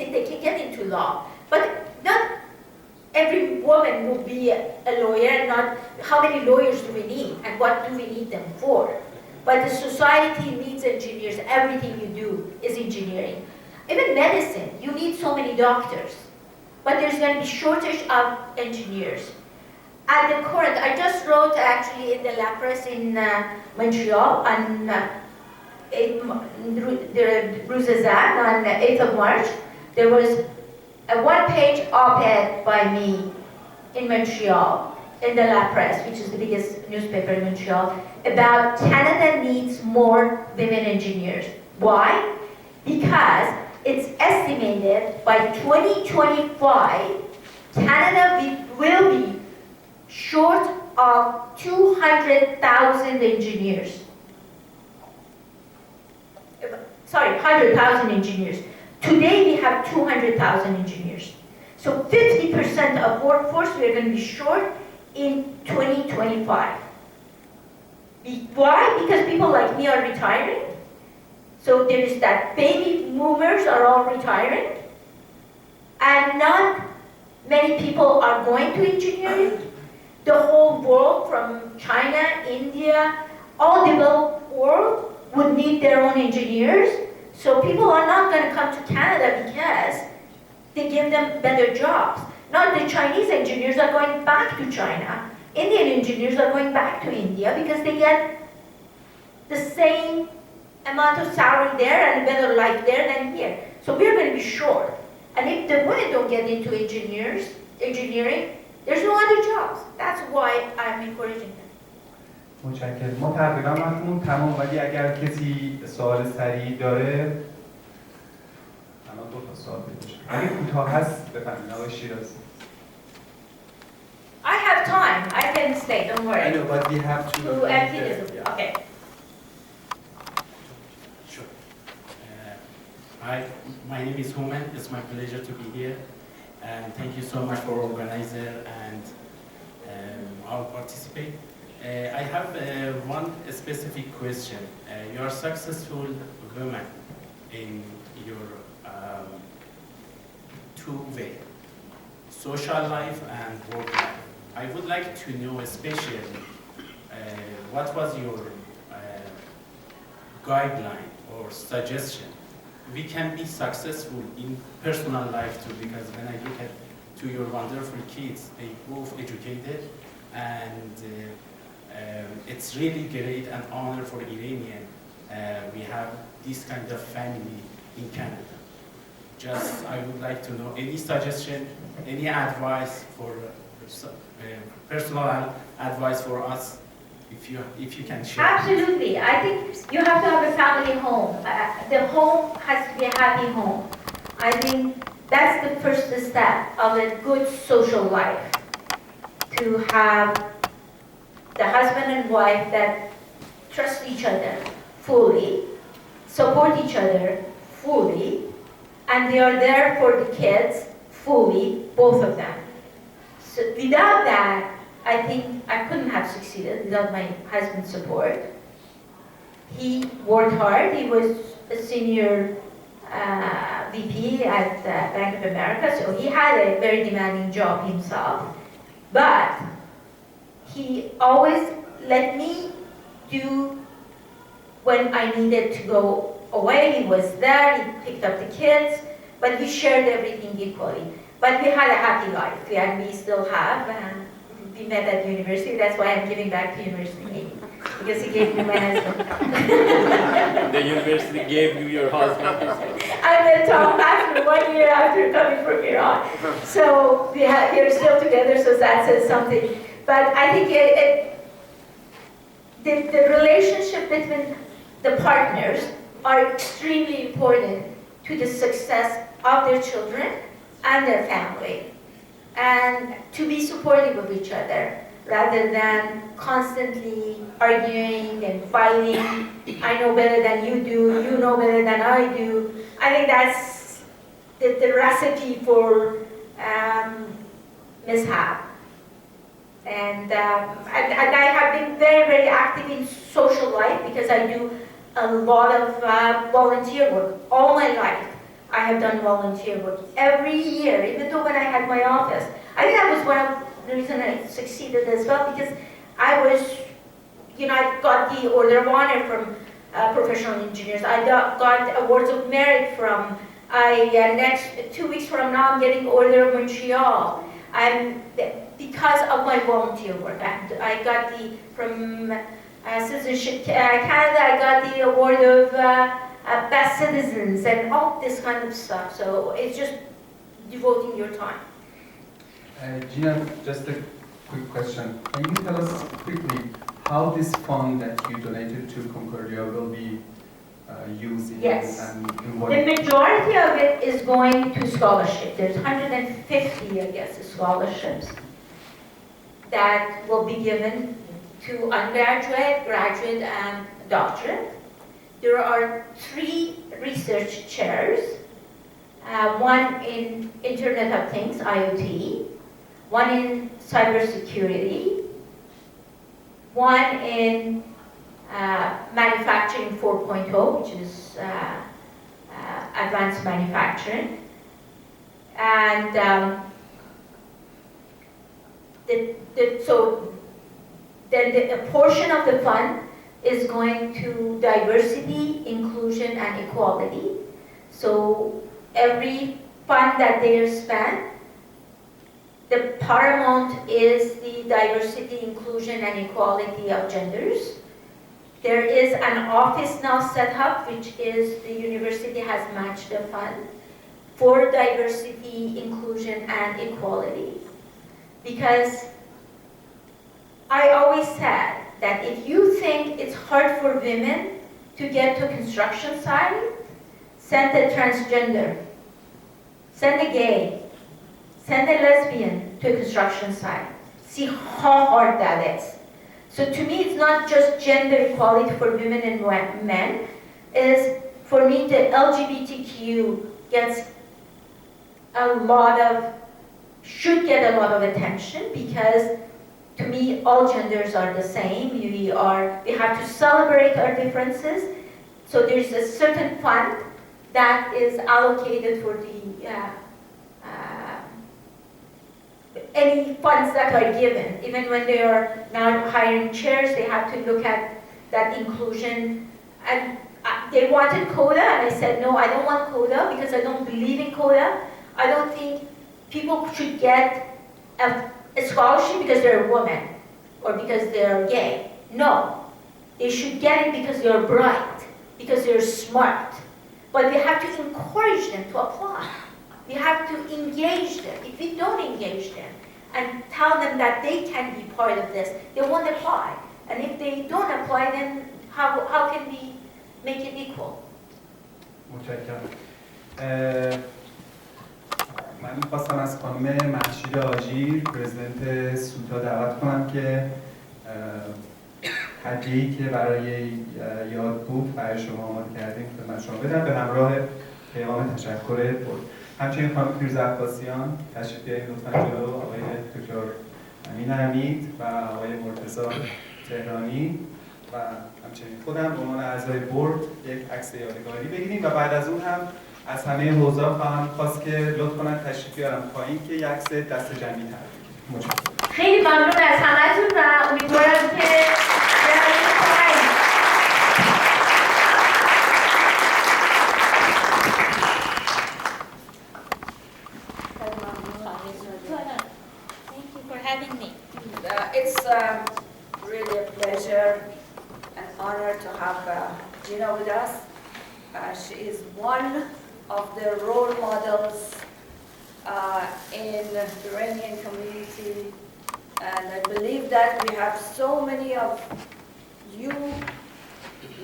medicine, they can get into law. But not every woman will be a lawyer, not how many lawyers do we need and what do we need them for. But the society needs engineers. Everything you do is engineering. Even medicine, you need so many doctors. But there's going to be shortage of engineers. At the current, I just wrote actually in the La Presse in Montreal on Roussezan on the 8th of March. There was a one-page op-ed by me in Montreal, in the La Presse, which is the biggest newspaper in Montreal, about Canada needs more women engineers. Why? Because it's estimated by 2025, Canada will be short of 200,000 engineers. Sorry, 100,000 engineers. Today we have 200,000 engineers. So 50% of workforce we are going to be short in 2025. Why? Because people like me are retiring. So there is that baby boomers are all retiring. And not many people are going to engineering. The whole world from China, India, all developed world would need their own engineers. So people are not going to come to Canada because they give them better jobs. Not the Chinese engineers are going back to China. Indian engineers are going back to India because they get the same amount of salary there and a better life there than here. So we're going to be short. And if the women don't get into engineering, there's no other jobs. That's why I'm encouraging them. متشکرم. ما تقریبا وقتمون تمام، ولی اگر کسی سوال سریع داره، الان 2 تا سوال بشه. اگه کوتاه هست بفرمایید آقای شیرازی. I have time. I can stay. Don't worry. I know, but we have to. empty this. Okay. Sure. Hi, my name is Human. It's my pleasure to be here, and thank you so much for organizer and all participate. I have one specific question. You are successful woman in your two way, social life and work life. I would like to know especially what was your guideline or suggestion. We can be successful in personal life too, because when I look at to your wonderful kids, they both educated, and it's really great and honor for Iranian. We have this kind of family in Canada. Just I would like to know any suggestion, any advice for personal advice for us, if you can share. Absolutely. I think you have to have a family home. The home has to be a happy home. I think that's the first step of a good social life. To have the husband and wife that trust each other fully, support each other fully, and they are there for the kids fully, both of them. So without that, I think I couldn't have succeeded without my husband's support. He worked hard. He was a senior VP at Bank of America, so he had a very demanding job himself. But he always let me do when I needed to go away. He was there, he picked up the kids, but we shared everything equally. But we had a happy life, and we still have. We met at university, that's why I'm giving back to university, because he gave me my husband. The university gave you your husband. I met Tom after 1 year after coming from Iran. So we are still together, so that says something. But I think the relationship between the partners are extremely important to the success of their children and their family. And to be supportive of each other rather than constantly arguing and fighting. I know better than you do, you know better than I do. I think that's the recipe for mishap. And I have been very, very active in social life because I do a lot of volunteer work all my life. I have done volunteer work every year, even though when I had my office. I think that was one of the reasons I succeeded as well, because I was, I got the Order of Honor from professional engineers. I got awards of merit from, next 2 weeks from now, I'm getting Order of Montreal. Because of my volunteer work. I got from Citizenship Canada, I got the award of Best Citizens and all this kind of stuff. So it's just devoting your time. Gina, just a quick question. Can you tell us quickly how this fund that you donated to Concordia will be used? Yes. And in what? The majority of it is going to scholarship. There's 150, I guess, scholarships that will be given to undergraduate, graduate, and doctorate. There are 3 research chairs, one in Internet of Things, IoT, one in cybersecurity, one in manufacturing 4.0, which is advanced manufacturing, and so then a portion of the fund is going to diversity, inclusion, and equality. So every fund that they are spent, the paramount is the diversity, inclusion, and equality of genders. There is an office now set up, which is the university has matched the fund for diversity, inclusion, and equality. Because I always said that if you think it's hard for women to get to a construction site, send a transgender, send a gay, send a lesbian to a construction site. See how hard that is. So to me, it's not just gender equality for women and men, is for me the LGBTQ should get a lot of attention, because to me all genders are the same. We have to celebrate our differences. So there's a certain fund that is allocated for the any funds that are given. Even when they are now hiring chairs, they have to look at that inclusion. And they wanted quota, and I said, no, I don't want quota, because I don't believe in quota. I don't think people should get a scholarship because they're a woman or because they're gay. No, they should get it because they're bright, because they're smart. But we have to encourage them to apply. We have to engage them. If we don't engage them and tell them that they can be part of this, they won't apply. And if they don't apply, then how can we make it equal? متشکرم. من می‌خواستم از خانم مهشید آژیر، پرزیدنت سوتا، دعوت کنم که هدیه‌ای که برای یاد بود برای شما آماده کردیم خدمت شما بدم، به همراه پیغام تشکر بود. همچنین خانم فیروزه عباسیان تشریف بیارید لطفاً جلو، آقای دکتر امین حمید و آقای مرتضی تهرانی و همچنین خودم به عنوان اعضای بورد یک عکس یادگاری بگیریم و بعد از اون هم از همه حوزه خواهم خواست که لطف کنن تشریف بیارم پایین که یک عکس دست جمعی تبریک. متشکرم. خیلی ممنون از همتون و امیدوارم که Thank you for having me. It's really a pleasure and honor to have Gina with us. She is one of the role models in the Iranian community, and I believe that we have so many of you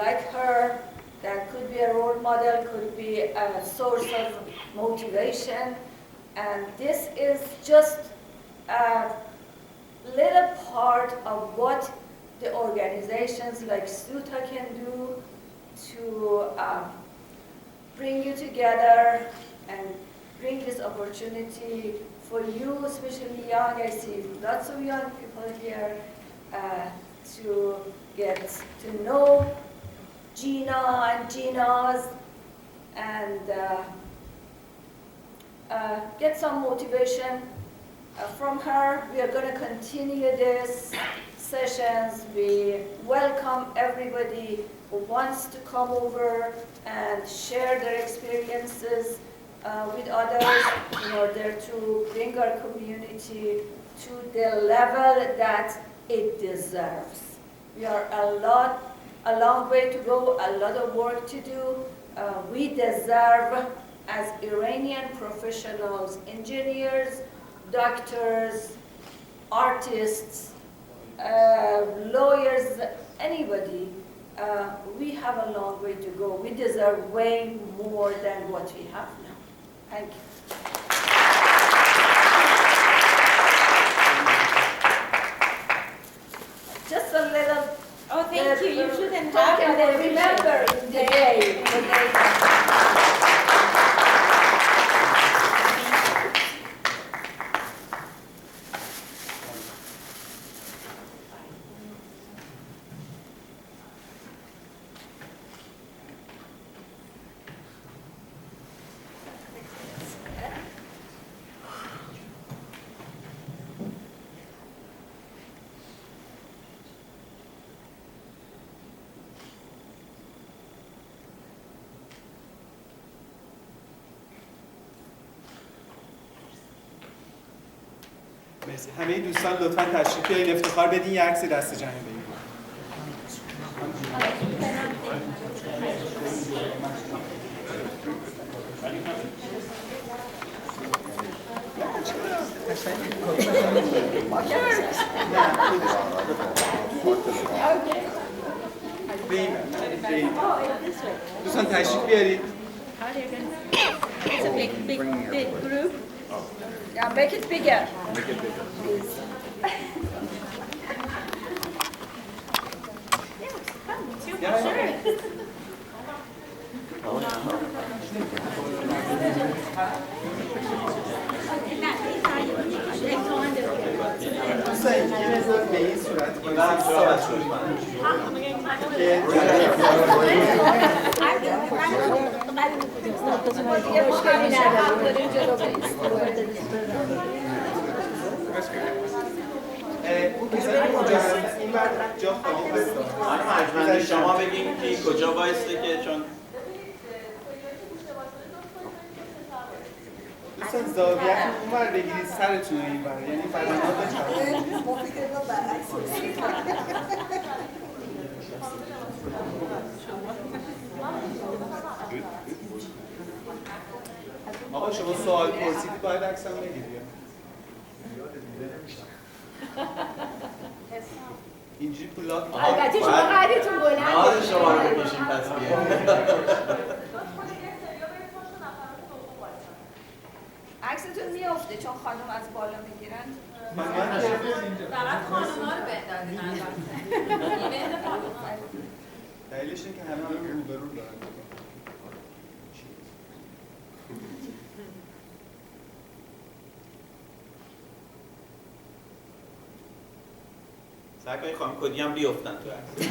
like her that could be a role model, could be a source of motivation, and this is just a little part of what the organizations like SUTA can do to bring you together and bring this opportunity for you, especially young. I see lots of young people here to get to know Gina and Gina's, and get some motivation from her. We are going to continue these sessions. We welcome everybody who wants to come over and share their experiences with others in order to bring our community to the level that it deserves. We are a long way to go, a lot of work to do. We deserve, as Iranian professionals, engineers, doctors, artists, lawyers, anybody, we have a long way to go. We deserve way more than what we have now. Thank you. Just a little. Oh, thank you. You shouldn't Talk have. and remember the day. مرسی. همه دوستان لطفاً تشریف بیارین افتخار بدین یه عکس دست جمعی بگیرید. دوستان تشریف بیارید. It's a big group. Yeah, make it bigger. دوستان یه بذار به این صورت بایستی صحبت شروع کنم که بذارید اونجا هست این بر جا خالی هست خانم شما بگین که کجا بایسته که چون دوستان زاویه اون بر بگیرید سرتون رو این بر یعنی بدنها بچرخید آقا شما سوال پرسیدید باید عکسم بگیرید اینجوری پولاک البته شما قدرتون بلنده ناز شما رو بکشیم پس عکستون میافته چون خانم از بالا میگیرن. فقط خانم‌ها رو بندازین البته. ایونت خانم‌ها. دلیلش اینه که همه روبرو دارن. سعی کنید خانم کدی هم بیفتن تو عکس.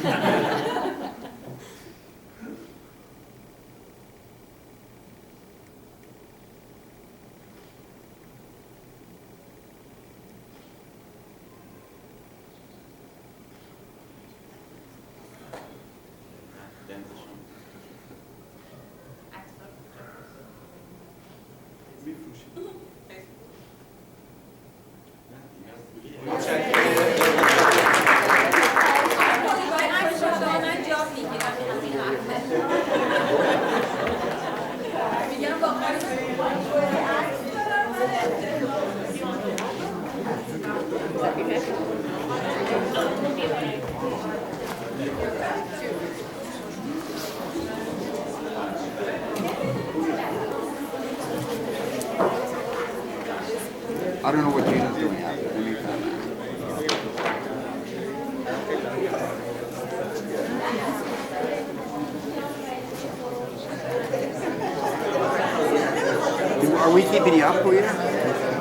I don't know what Gina's doing after. Are we keeping you up, Rita?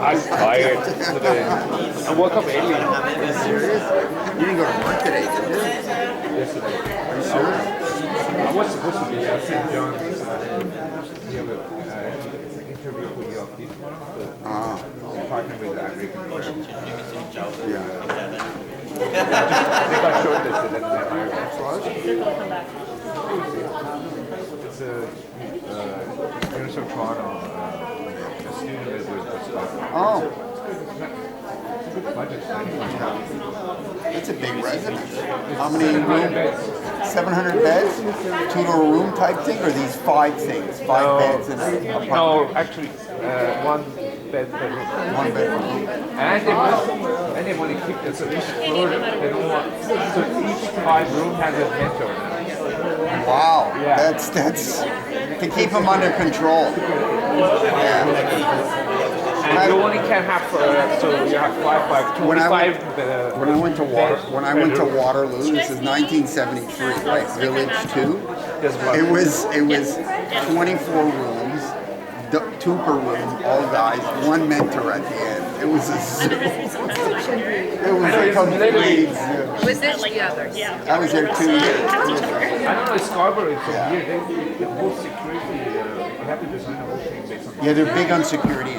I'm tired today. I woke up early. Are you serious? You didn't go to work today, did you? Yesterday. Are you serious? I was supposed to be at St. John's. We have a interview with your people tomorrow. Ah, So partner with the American firm. yeah. They got shortlisted and they hired us. It's a University of Toronto student that was Oh, it's a good budget. it's a big residence. How many rooms? 700 beds? Two-door room type thing, or these 5 things? 5 beds in a apartment? No, actually, one bed per room. 1 bedroom. And they want to keep it so each floor, they don't want, so each 5 room has a mentor. Wow, Yeah. that's to keep them under control. Yeah. And you only can have, so you have 25, When I 25. When I went to Waterloo, this is 1973, right? Village 2. It was 24 rooms, 2 per room, all guys, 1 mentor at the end. It was a zoo. It was a complete zoo. Was this the others? Yeah. I was there 2 years. I don't know, Scarborough is from Yeah. here. The whole security, you have to design the whole thing based on. Yeah, they're big on security